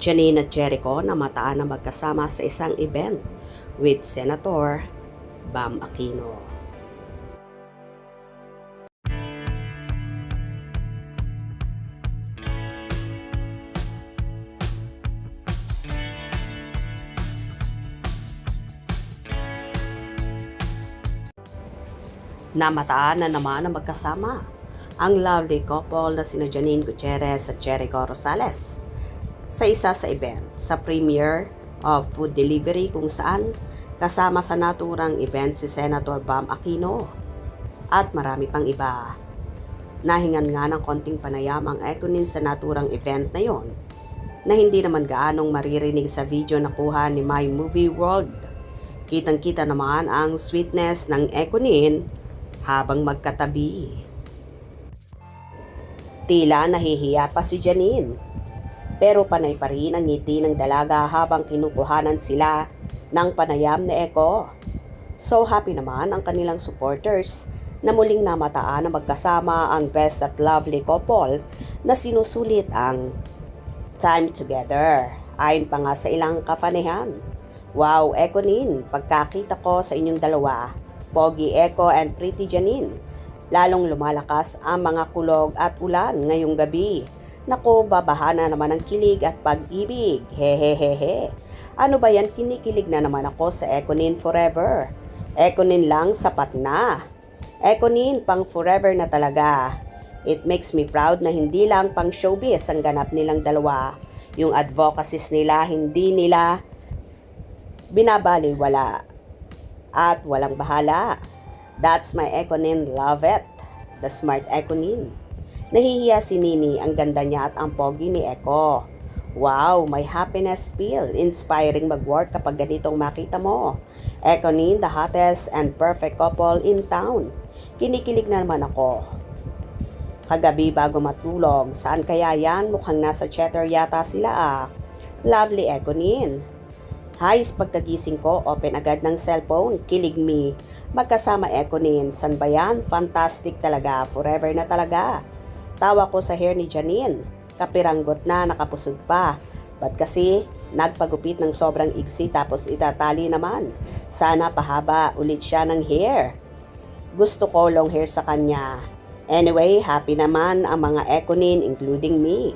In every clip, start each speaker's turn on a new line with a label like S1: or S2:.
S1: Janine at Jericho namataan na magkasama sa isang event with Senator Bam Aquino. Namataan na naman na magkasama ang lovely couple na sina Janine Gutierrez at Jericho Rosales sa isa sa event sa premiere of food delivery kung saan kasama sa naturang event si Senator Bam Aquino at marami pang iba. Nahingan nga ng konting panayam ang Econin sa naturang event na yon na hindi naman gaanong maririnig sa video na kuha ni My Movie World. Kitang-kita naman ang sweetness ng Econin habang magkatabi. Tila nahihiya pa si Janine, pero panay pa rin ang ngiti ng dalaga habang kinukuhanan sila ng panayam ni Eko. So happy naman ang kanilang supporters na muling namataan na magkasama ang best at lovely couple na sinusulit ang time together. Ayon pa nga sa ilang kafanehan, wow, Econin, pagkakita ko sa inyong dalawa, Pogi Eko and Pretty Janine, lalong lumalakas ang mga kulog at ulan ngayong gabi. Naku, babahana naman ang kilig at pag-ibig. Hehehehe. Ano ba yan? Kinikilig na naman ako sa Econin forever. Econin lang, sapat na. Econin, pang forever na talaga. It makes me proud na hindi lang pang showbiz ang ganap nilang dalawa. Yung advocacies nila, hindi nila binabaliwala at walang bahala. That's my Econin, love it. The smart Econin. Nahihiya si Nini, ang ganda niya at ang pogi ni Eko. Wow, my happiness feel. Inspiring mag-work kapag ganitong makita mo. Econin, the hottest and perfect couple in town. Kinikilig na naman ako. Kagabi bago matulog, saan kaya yan? Mukhang nasa chatter yata sila ah. Lovely Econin. Hays, pagkagising ko, open agad ng cellphone, kilig me. Magkasama Econin, san ba yan? Fantastic talaga, forever na talaga. Tawa ko sa hair ni Janine, kapiranggot na, nakapusog pa. Ba't kasi nagpagupit ng sobrang igsi tapos itatali naman? Sana pahaba ulit siya ng hair. Gusto ko long hair sa kanya. Anyway, happy naman ang mga Econin including me.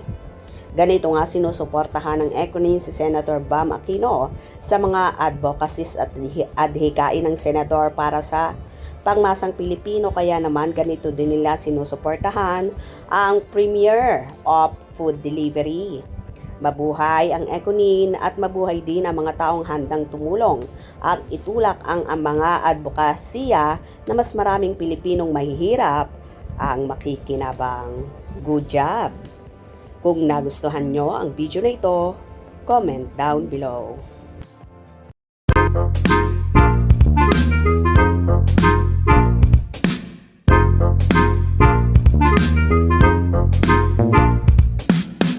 S1: Ganito nga sinusuportahan ng Econin si Senator Bam Aquino sa mga advocacies at adhikain ng senador para sa pangmasang Pilipino, kaya naman ganito din nila sinusuportahan ang premiere of food delivery. Mabuhay ang Econin at mabuhay din ang mga taong handang tumulong at itulak ang mga advokasya na mas maraming Pilipinong mahihirap ang makikinabang. Good job! Kung nagustuhan nyo ang video na ito, comment down below.